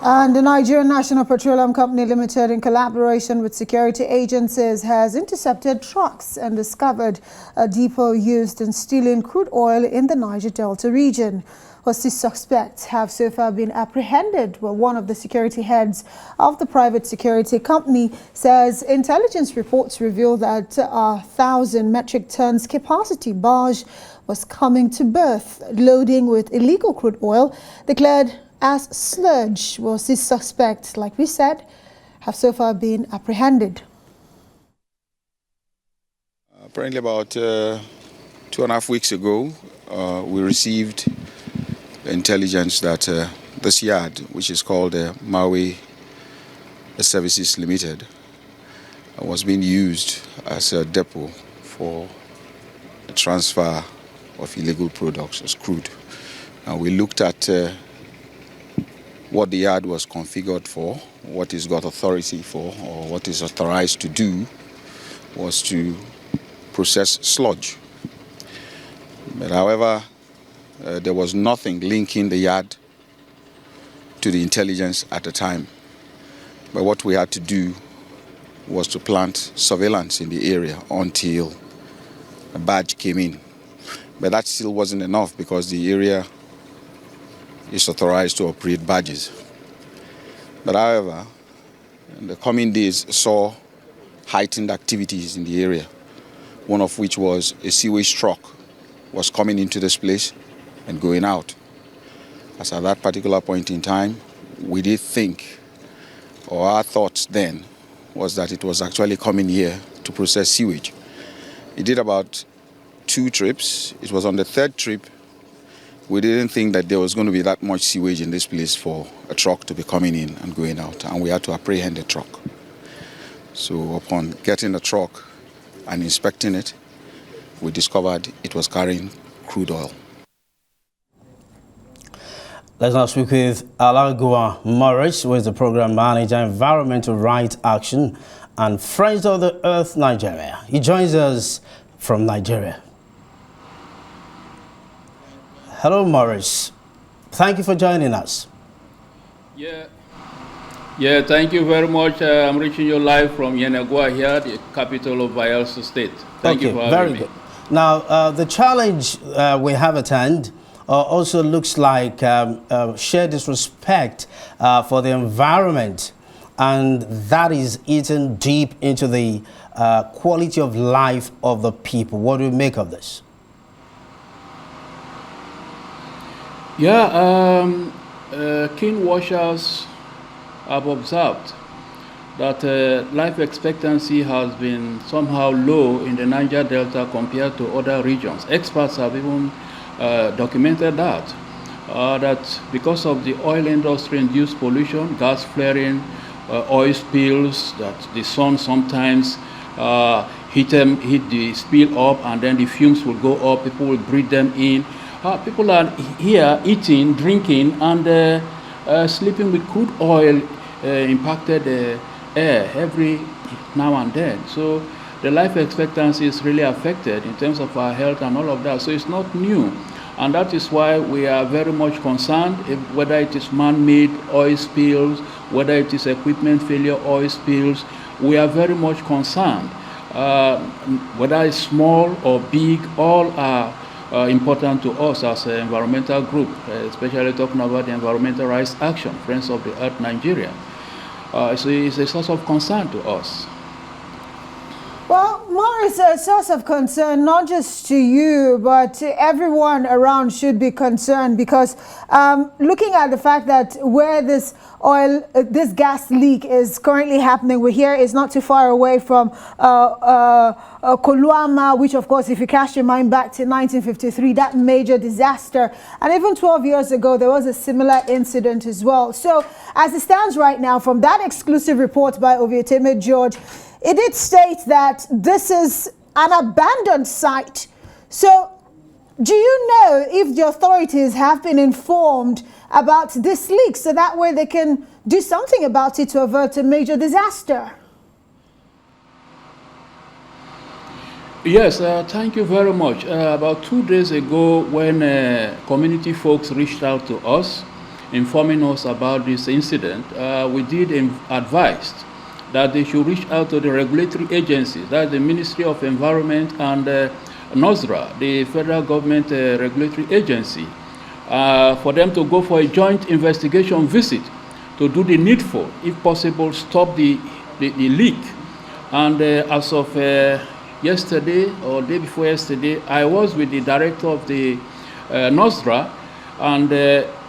And the Nigerian National Petroleum Company Limited, in collaboration with security agencies, has intercepted trucks and discovered a depot used in stealing crude oil in the Niger Delta region. 6 suspects have so far been apprehended. Well, one of the security heads of the private security company says intelligence reports reveal that a 1,000 metric tons capacity barge was coming to berth, loading with illegal crude oil declared as sludge. Well, 6 suspects, like we said, have so far been apprehended. Apparently about 2.5 weeks ago, we received intelligence that this yard, which is called Maui Services Limited, was being used as a depot for the transfer of illegal products as crude. And we looked at what the yard was configured for, what it's got authority for, or what it's authorized to do, was to process sludge. But however, there was nothing linking the yard to the intelligence at the time. But what we had to do was to plant surveillance in the area until a badge came in. But that still wasn't enough because the area is authorized to operate badges. But however, in the coming days saw heightened activities in the area, one of which was a sewage truck was coming into this place and going out. As at that particular point in time, we did think, or our thoughts then, was that it was actually coming here to process sewage. It did about 2 trips. It was on the 3rd trip we didn't think that there was going to be that much sewage in this place for a truck to be coming in and going out, and we had to apprehend the truck. So upon getting the truck and inspecting it, we discovered it was carrying crude oil. Let's now speak with Alagoa Morris, who is the Program Manager, Environmental Rights Action and Friends of the Earth, Nigeria. He joins us from Nigeria. Hello, Morris. Thank you for joining us. Yeah, thank you very much. I'm reaching you live from Alagoa here, the capital of Bayelsa State. Thank you for having me. Very good. Now, the challenge we have at hand also looks like shared disrespect for the environment, and that is eaten deep into the quality of life of the people. What do you make of this? Yeah, keen watchers have observed that life expectancy has been somehow low in the Niger Delta compared to other regions. Experts have even documented that because of the oil industry-induced pollution, gas flaring, oil spills, that the sun sometimes hit the spill up, and then the fumes will go up, people will breathe them in. People are here eating, drinking, and sleeping with crude oil impacted air every now and then. So the life expectancy is really affected in terms of our health and all of that. So it's not new. And that is why we are very much concerned, whether it is man-made oil spills, whether it is equipment failure oil spills, we are very much concerned. Whether it's small or big, all are important to us as an environmental group, especially talking about the Environmental Rights Action, Friends of the Earth Nigeria. So it's a source of concern to us. Well, more is a source of concern, not just to you, but to everyone around should be concerned, because looking at the fact that where this gas leak is currently happening, we're here is not too far away from Koluama, which of course, if you cast your mind back to 1953, that major disaster. And even 12 years ago, there was a similar incident as well. So as it stands right now, from that exclusive report by Ovieteme George, it did state that this is an abandoned site. So do you know if the authorities have been informed about this leak so that way they can do something about it to avert a major disaster? Yes, thank you very much. About 2 days ago, when community folks reached out to us, informing us about this incident, we did advise that they should reach out to the regulatory agencies, that's the Ministry of Environment and NOSRA, the federal government regulatory agency, for them to go for a joint investigation visit to do the needful, if possible, stop the leak. And as of yesterday or day before yesterday, I was with the director of the NOSRA, and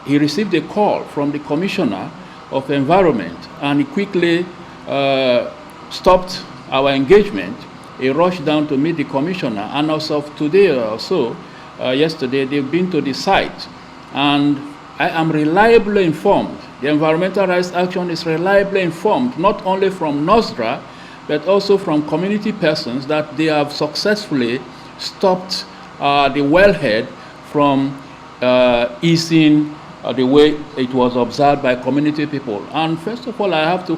he received a call from the commissioner of environment, and he quickly stopped our engagement. He rushed down to meet the commissioner, and as of today or so, yesterday, they've been to the site, and I am reliably informed. The Environmental Rights Action is reliably informed, not only from NOSRA, but also from community persons, that they have successfully stopped the wellhead from easing the way it was observed by community people. And first of all, I have to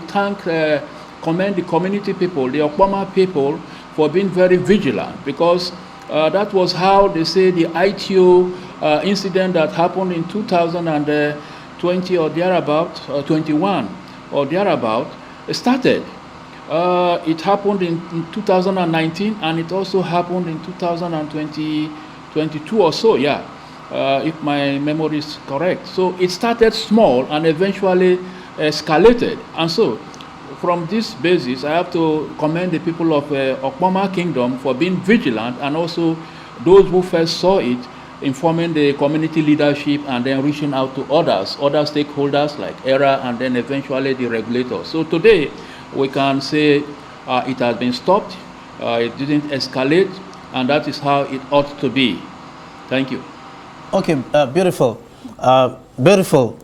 commend the community people, the Okpoma people, for being very vigilant, because that was how they say the ITO incident that happened in 2020 or thereabout, 21 or thereabout, started. It happened in 2019, and it also happened in 2022 or so, yeah, if my memory is correct. So it started small and eventually escalated. And so from this basis, I have to commend the people of Okpoma Kingdom for being vigilant, and also those who first saw it, informing the community leadership and then reaching out to other stakeholders like ERA and then eventually the regulators. So today, we can say it has been stopped, it didn't escalate, and that is how it ought to be. Thank you. Okay, beautiful. Beautiful.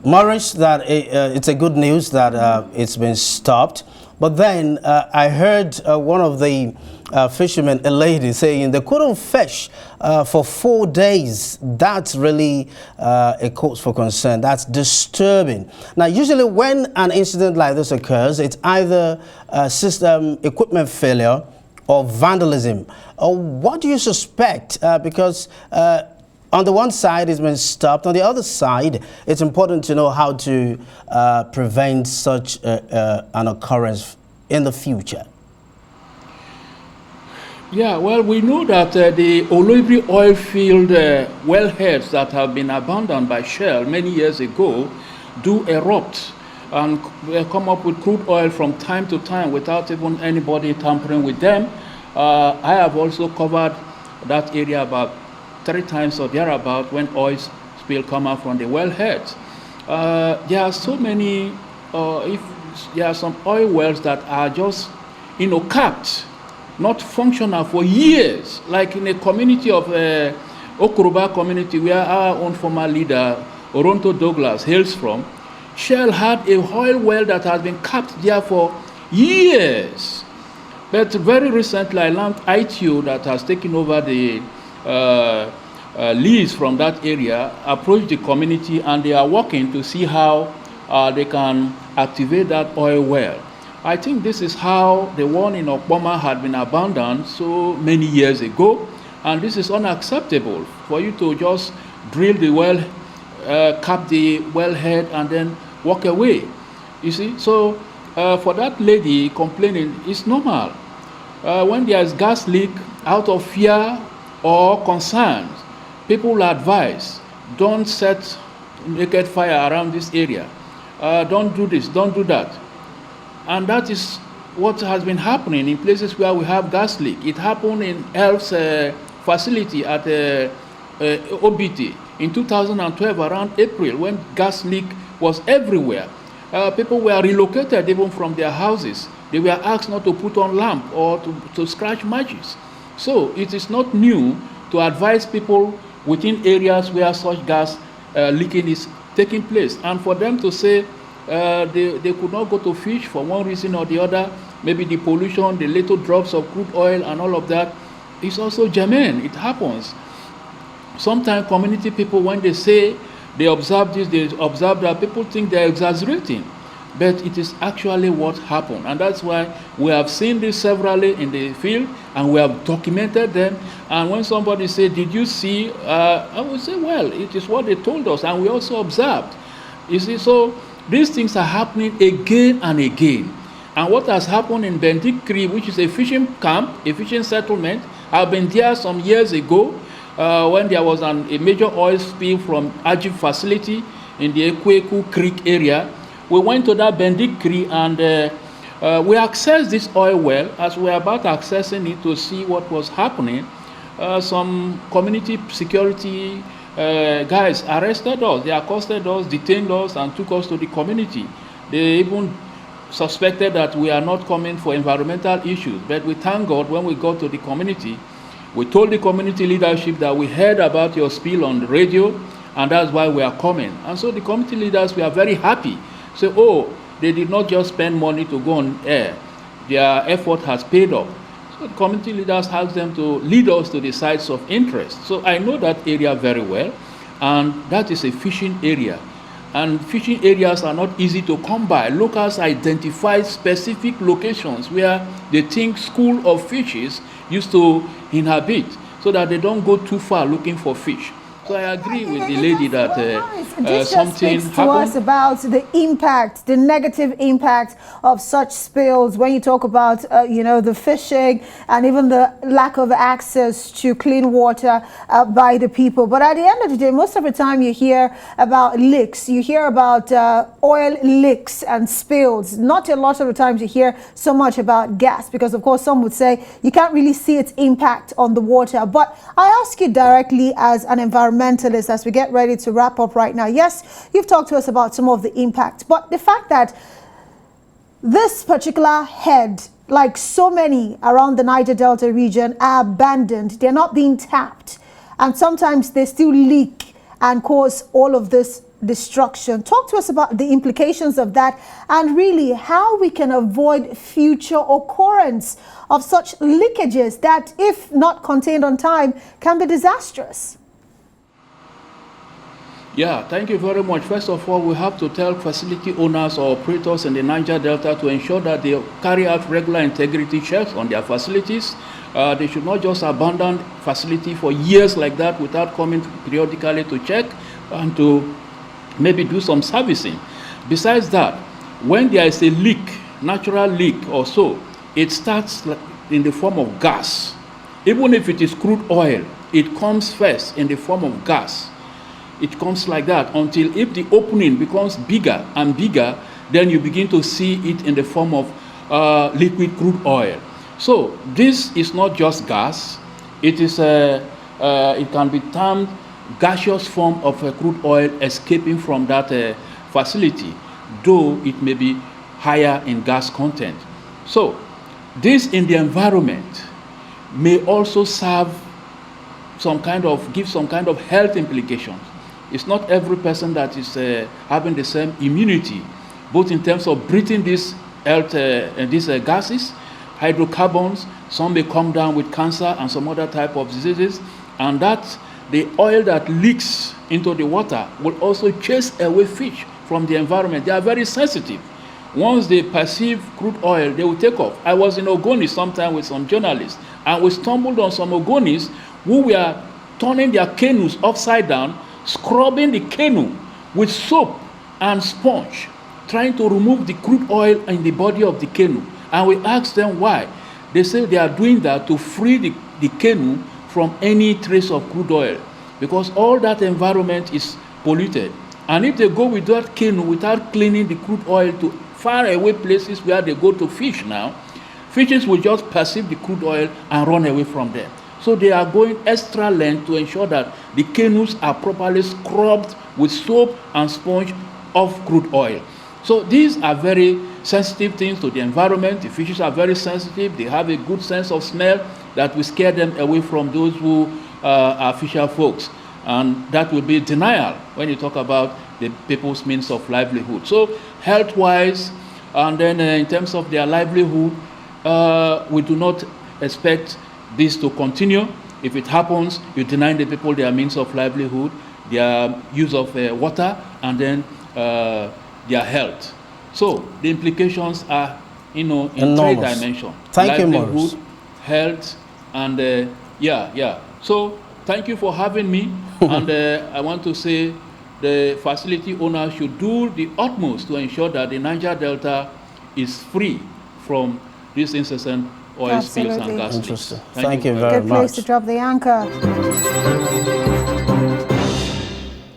Maurice, that it's a good news that it's been stopped. But then I heard one of the fishermen, a lady, saying they couldn't fish for 4 days. That's really a cause for concern. That's disturbing. Now, usually when an incident like this occurs, it's either system equipment failure or vandalism. What do you suspect? Because on the one side, it's been stopped. On the other side, it's important to know how to prevent such an occurrence in the future. Yeah, well, we know that the Olobri oil field wellheads that have been abandoned by Shell many years ago do erupt and come up with crude oil from time to time without even anybody tampering with them. I have also covered that area about 3 times or thereabout when oil spill come out from the wellheads. There are so many, if there are some oil wells that are just, capped, not functional for years, like in a community of Okuruba community where our own former leader, Oronto Douglas, hails from. Shell had a oil well that has been capped there for years. But very recently, I learned ITO that has taken over the lease from that area, approached the community, and they are working to see how they can activate that oil well. I think this is how the one in Okpoma had been abandoned so many years ago, and this is unacceptable for you to just drill the well, cap the wellhead, and then walk away. You see, so for that lady complaining, it's normal. When there is gas leak, out of fear or concerns, people will advise, don't set naked fire around this area. Don't do this, don't do that. And that is what has been happening in places where we have gas leak. It happened in Elf's facility at OBT in 2012 around April, when gas leak was everywhere. People were relocated even from their houses. They were asked not to put on lamp or to scratch matches. So it is not new to advise people within areas where such gas leaking is taking place. And for them to say they could not go to fish for one reason or the other, maybe the pollution, the little drops of crude oil and all of that, is also germane. It happens. Sometimes community people, when they say they observe this, they observe that, people think they're exaggerating. but it is actually what happened. And that's why we have seen this severally in the field, and we have documented them. And when somebody says, did you see? I would say, well, it is what they told us, and we also observed. You see, so these things are happening again and again. And what has happened in Bendikri, which is a fishing camp, a fishing settlement, I've been there some years ago when there was a major oil spill from Ajib facility in the Ekweku Creek area. We went to that Bendikri and we accessed this oil well. As we were about accessing it to see what was happening, some community security guys arrested us. They accosted us, detained us, and took us to the community. They even suspected that we are not coming for environmental issues. But we thank God when we got to the community, we told the community leadership that we heard about your spill on the radio, and that's why we are coming. And so the community leaders were very happy. Say, oh, they did not just spend money to go on air. Their effort has paid off. So the community leaders asked them to lead us to the sites of interest. So I know that area very well, and that is a fishing area. And fishing areas are not easy to come by. Locals identify specific locations where they think school of fishes used to inhabit, so that they don't go too far looking for fish. So I agree with the lady that something happened. To us about the impact, the negative impact of such spills. When you talk about, the fishing and even the lack of access to clean water by the people. But at the end of the day, most of the time you hear about leaks. You hear about oil leaks and spills. Not a lot of the times you hear so much about gas, because of course some would say you can't really see its impact on the water. But I ask you directly as an environmentalist, as we get ready to wrap up right now. Yes, you've talked to us about some of the impact, but the fact that this particular head, like so many around the Niger Delta region, are abandoned, they're not being tapped, and sometimes they still leak and cause all of this destruction. Talk to us about the implications of that, and really how we can avoid future occurrence of such leakages that, if not contained on time, can be disastrous. Yeah, thank you very much. First of all, we have to tell facility owners or operators in the Niger Delta to ensure that they carry out regular integrity checks on their facilities. They should not just abandon facility for years like that without coming periodically to check and to maybe do some servicing. Besides that, when there is a leak, natural leak or so, it starts in the form of gas. Even if it is crude oil, it comes first in the form of gas. It comes like that until if the opening becomes bigger and bigger, then you begin to see it in the form of liquid crude oil. So this is not just gas. It is it can be termed gaseous form of crude oil escaping from that facility, though it may be higher in gas content. So this in the environment may also serve give some kind of health implications. It's not every person that is having the same immunity, both in terms of breathing these gases, hydrocarbons. Some may come down with cancer and some other type of diseases, and that the oil that leaks into the water will also chase away fish from the environment. They are very sensitive. Once they perceive crude oil, they will take off. I was in Ogoni sometime with some journalists, and we stumbled on some Ogonis who were turning their canoes upside down, scrubbing the canoe with soap and sponge, trying to remove the crude oil in the body of the canoe. And we asked them why. They say they are doing that to free the canoe from any trace of crude oil, because all that environment is polluted. And if they go with that canoe without cleaning the crude oil to far away places where they go to fish now, fishes will just perceive the crude oil and run away from them. So they are going extra length to ensure that the canoes are properly scrubbed with soap and sponge of crude oil. So these are very sensitive things to the environment. The fishes are very sensitive. They have a good sense of smell that will scare them away from those who are fisher folks. And that will be denial when you talk about the people's means of livelihood. So health-wise, and then in terms of their livelihood, we do not expect this to continue. If it happens, you deny the people their means of livelihood, their use of water, and then their health. So the implications are, in Enormous. three dimensions. Thank you, livelihood, Morris. health, and yeah. So thank you for having me. And I want to say the facility owner should do the utmost to ensure that the Niger Delta is free from these incessant oil spills and Absolutely. gas leaks. Interesting. Thank you very very Good place much. to drop the anchor.